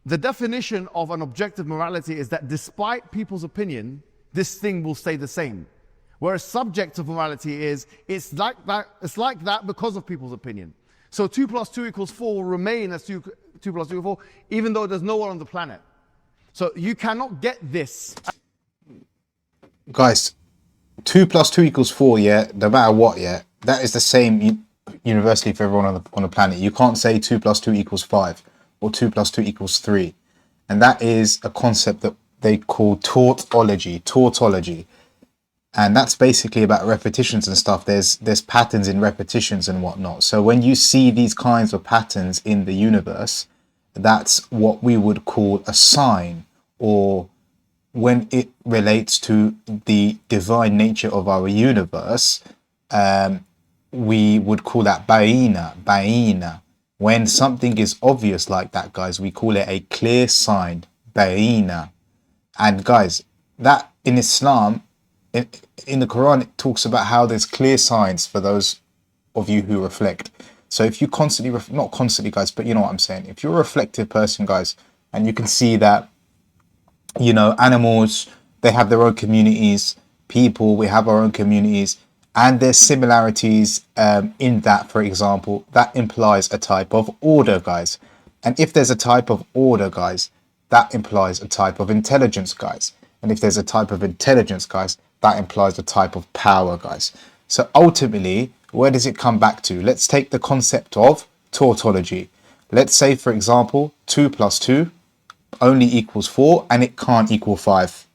The definition of an objective morality is that despite people's opinion, this thing will stay the same. Whereas subjective morality is, it's like that because of people's opinion. So 2 plus 2 equals 4 will remain as 2 plus 2 equals 4, even though there's no one on the planet. So you cannot get this. Guys, 2 plus 2 equals 4, yeah, no matter what, yeah, that is the same universally for everyone on the planet. You can't say 2 plus 2 equals 5 or 2 plus 2 equals 3. And that is a concept that they call tautology. And that's basically about repetitions and stuff. There's patterns in repetitions and whatnot. So when you see these kinds of patterns in the universe, that's what we would call a sign, or when it relates to the divine nature of our universe, we would call that bayina. When something is obvious like that, guys, we call it a clear sign, bayina. And guys, that in Islam, in the Quran, it talks about how there's clear signs for those of you who reflect. So if you constantly, not constantly, guys, but you know what I'm saying. If you're a reflective person, guys, and you can see that, you know, animals, they have their own communities, people, we have our own communities, and there's similarities in that, for example, that implies a type of order, guys. And if there's a type of order, guys, that implies a type of intelligence, guys. And if there's a type of intelligence, guys, that implies a type of power, guys. So ultimately, where does it come back to? Let's take the concept of tautology. Let's say, for example, 2 plus 2 only equals 4 and it can't equal 5.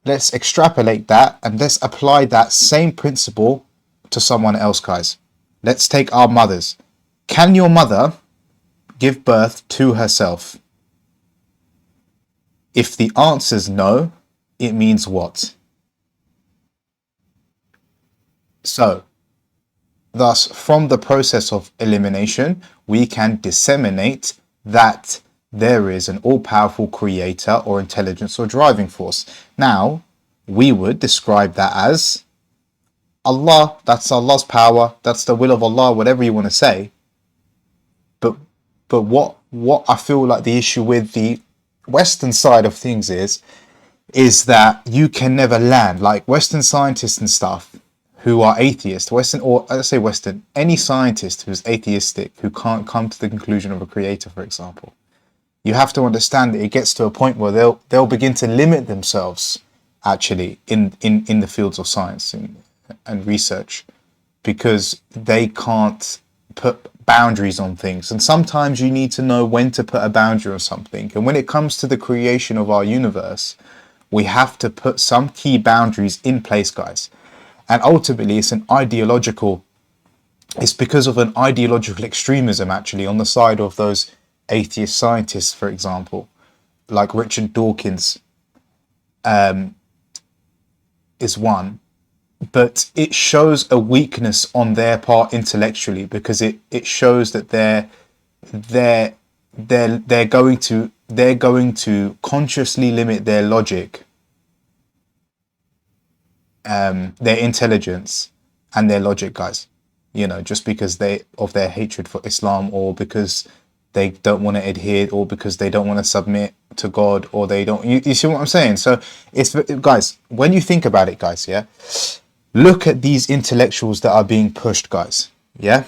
Let's extrapolate that and let's apply that same principle to someone else, guys. Let's take our mothers. Can your mother give birth to herself? If the answer is no, it means what? So, thus, from the process of elimination, we can disseminate that there is an all-powerful creator or intelligence or driving force. Now, we would describe that as Allah. That's Allah's power. That's the will of Allah, whatever you want to say. But what I feel like the issue with the Western side of things is that you can never land. Like Western scientists and stuff who are atheist, Western, or let's say Western, any scientist who's atheistic, who can't come to the conclusion of a creator, for example, you have to understand that it gets to a point where they'll begin to limit themselves actually in the fields of science and research, because they can't put boundaries on things. And sometimes you need to know when to put a boundary on something. And when it comes to the creation of our universe, we have to put some key boundaries in place, guys. And ultimately, it's because of an ideological extremism actually on the side of those atheist scientists, for example, like Richard Dawkins is one. But it shows a weakness on their part intellectually, because it shows that they're going to consciously limit their logic, their intelligence and their logic, guys. You know, just because of their hatred for Islam, or because they don't want to adhere, or because they don't want to submit to God, or they don't. You see what I'm saying? So it's, guys, when you think about it, guys, yeah. Look at these intellectuals that are being pushed, guys. Yeah.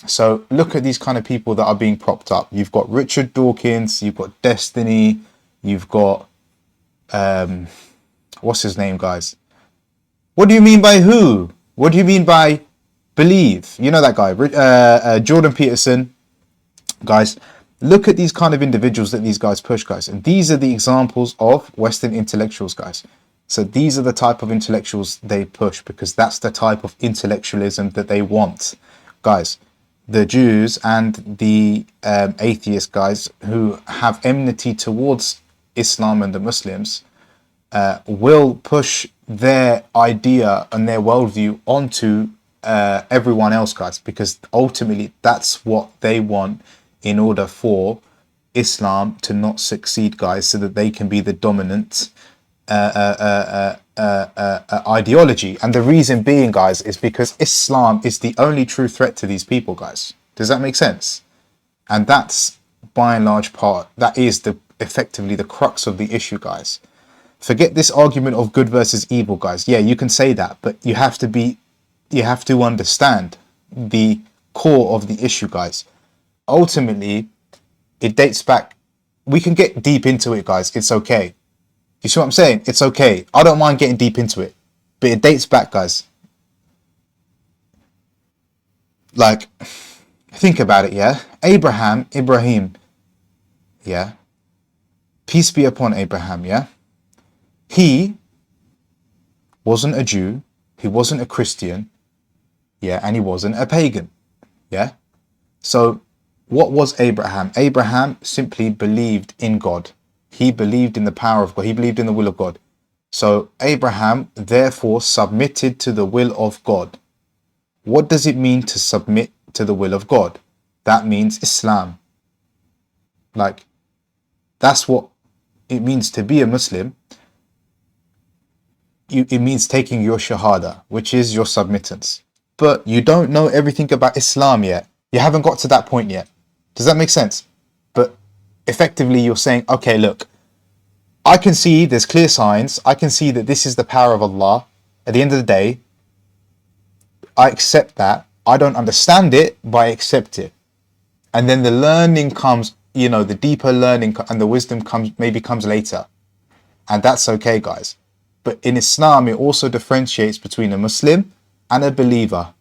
So look at these kind of people that are being propped up. You've got Richard Dawkins, you've got Destiny, you've got what's his name, guys? What do you mean by who? What do you mean by believe? You know that guy, Jordan Peterson, guys. Look at these kind of individuals that these guys push, guys. And these are the examples of Western intellectuals, guys. So these are the type of intellectuals they push, because that's the type of intellectualism that they want, guys. The Jews and the atheist guys who have enmity towards Islam and the Muslims will push their idea and their worldview onto everyone else, guys, because ultimately that's what they want in order for Islam to not succeed, guys, so that they can be the dominant ideology. And the reason being, guys, is because Islam is the only true threat to these people, guys. Does that make sense? And that's by and large part, that is effectively the crux of the issue, guys. Forget this argument of good versus evil, guys. Yeah, you can say that, but you have to understand the core of the issue, guys. Ultimately, it dates back. We can get deep into it, guys. It's okay. You see what I'm saying? It's okay. I don't mind getting deep into it, but it dates back, guys. Like, think about it, yeah? Ibrahim, yeah? Peace be upon Abraham, yeah? He wasn't a Jew, he wasn't a Christian, yeah, and he wasn't a pagan, yeah? So, what was Abraham? Abraham simply believed in God. He believed in the power of God. He believed in the will of God. So, Abraham therefore submitted to the will of God. What does it mean to submit to the will of God? That means Islam. Like, that's what it means to be a Muslim. It means taking your shahada, which is your submittance. But you don't know everything about Islam yet. You haven't got to that point yet. Does that make sense? But effectively, you're saying, okay, look, I can see there's clear signs. I can see that this is the power of Allah. At the end of the day, I accept that. I don't understand it, but I accept it. And then the learning comes, you know, the deeper learning and the wisdom comes later. And that's okay, guys. But in Islam, it also differentiates between a Muslim and a believer.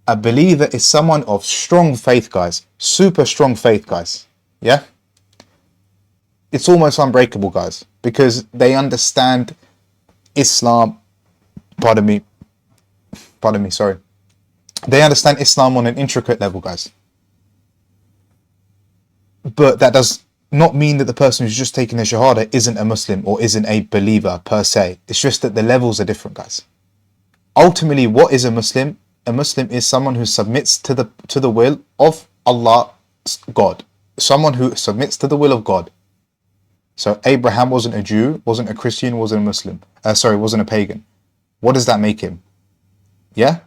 A believer is someone of strong faith, guys. Super strong faith, guys. Yeah? It's almost unbreakable, guys. Because they understand Islam. Pardon me, sorry. They understand Islam on an intricate level, guys. But that does not mean that the person who's just taken the Shahada isn't a Muslim or isn't a believer per se. It's just that the levels are different, guys. Ultimately, what is a Muslim? A Muslim is someone who submits to the will of Allah, God. Someone who submits to the will of God. So Abraham wasn't a Jew, wasn't a Christian, wasn't a Muslim. Wasn't a pagan. What does that make him? Yeah?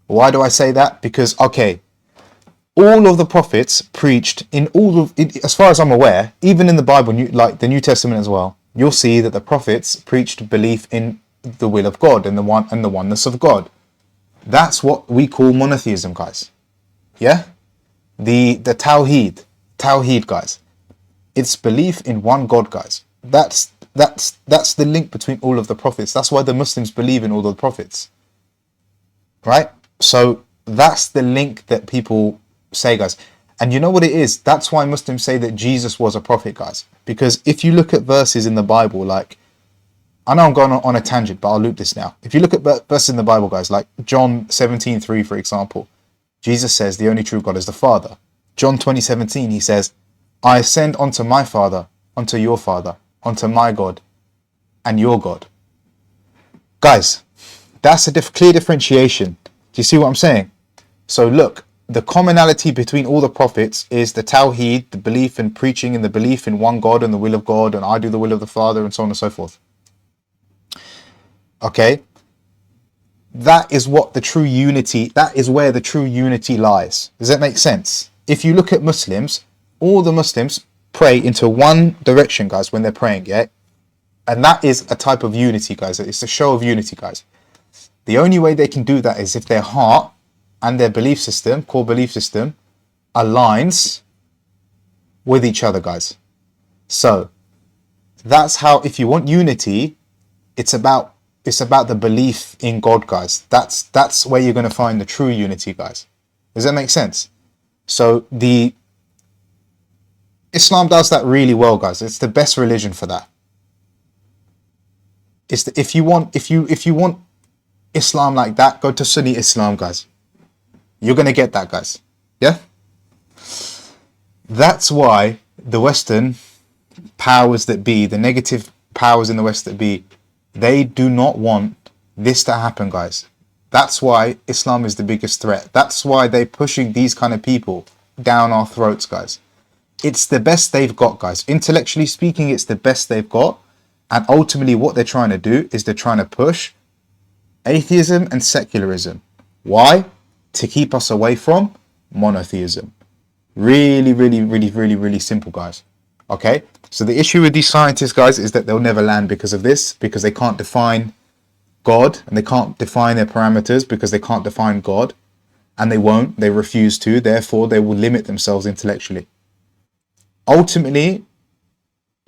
Why do I say that? Because, okay, all of the prophets preached as far as I'm aware, even in the Bible, like the New Testament as well, you'll see that the prophets preached belief in the will of God and the oneness of God. That's what we call monotheism, guys. Yeah? The Tawheed, guys. It's belief in one God, guys. That's the link between all of the prophets. That's why the Muslims believe in all the prophets. Right? So that's the link that people say, guys. And you know what it is? That's why Muslims say that Jesus was a prophet, guys. Because if you look at verses in the Bible, like, I know I'm going on a tangent, but I'll loop this now. If you look at verses in the Bible, guys, like John 17:3, for example, Jesus says the only true God is the Father. John 20:17, he says, I ascend unto my Father, unto your Father, unto my God and your God. Guys, that's a clear differentiation. Do you see what I'm saying? So look, the commonality between all the prophets is the Tawheed, the belief in preaching and the belief in one God and the will of God, and I do the will of the Father, and so on and so forth. Okay? That is what the true unity, that is where the true unity lies. Does that make sense? If you look at Muslims, all the Muslims pray into one direction, guys, when they're praying, yeah? And that is a type of unity, guys. It's a show of unity, guys. The only way they can do that is if their heart and their belief system, core belief system, aligns with each other, guys. So that's how, if you want unity, it's about the belief in God, guys. That's where you're going to find the true unity, guys. Does that make sense? So Islam does that really well, guys. It's the best religion for that. If you want Islam like that, go to Sunni Islam, guys. You're going to get that, guys. Yeah? That's why the Western powers that be, the negative powers in the West that be, they do not want this to happen, guys. That's why Islam is the biggest threat. That's why they're pushing these kind of people down our throats, guys. It's the best they've got, guys. Intellectually speaking, it's the best they've got. And ultimately what they're trying to do is they're trying to push atheism and secularism. Why? To keep us away from monotheism. Really, really, really, really, really simple, guys. Okay? So the issue with these scientists, guys, is that they'll never land because of this, because they can't define God and they can't define their parameters because they can't define God, and they won't. They refuse to. Therefore, they will limit themselves intellectually. Ultimately,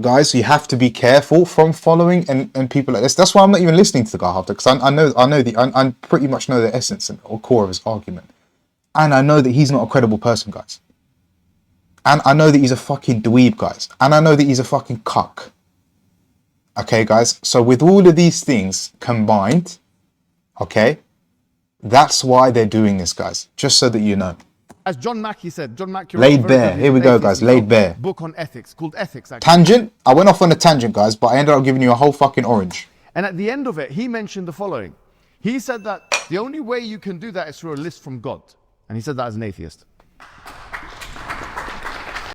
guys, you have to be careful from following and people like this. That's why I'm not even listening to the guy after, because I pretty much know the essence or core of his argument, and I know that he's not a credible person, guys, and I know that he's a fucking dweeb, guys, and I know that he's a fucking cuck. Okay, guys. So with all of these things combined, okay, that's why they're doing this, guys. Just so that you know. As John Mackey said, John Mackey Laid bare. Here we go, guys. Laid bare. Book on ethics called Ethics. Actually. Tangent. I went off on a tangent, guys, but I ended up giving you a whole fucking orange. And at the end of it, he mentioned the following. He said that the only way you can do that is through a list from God. And he said that as an atheist.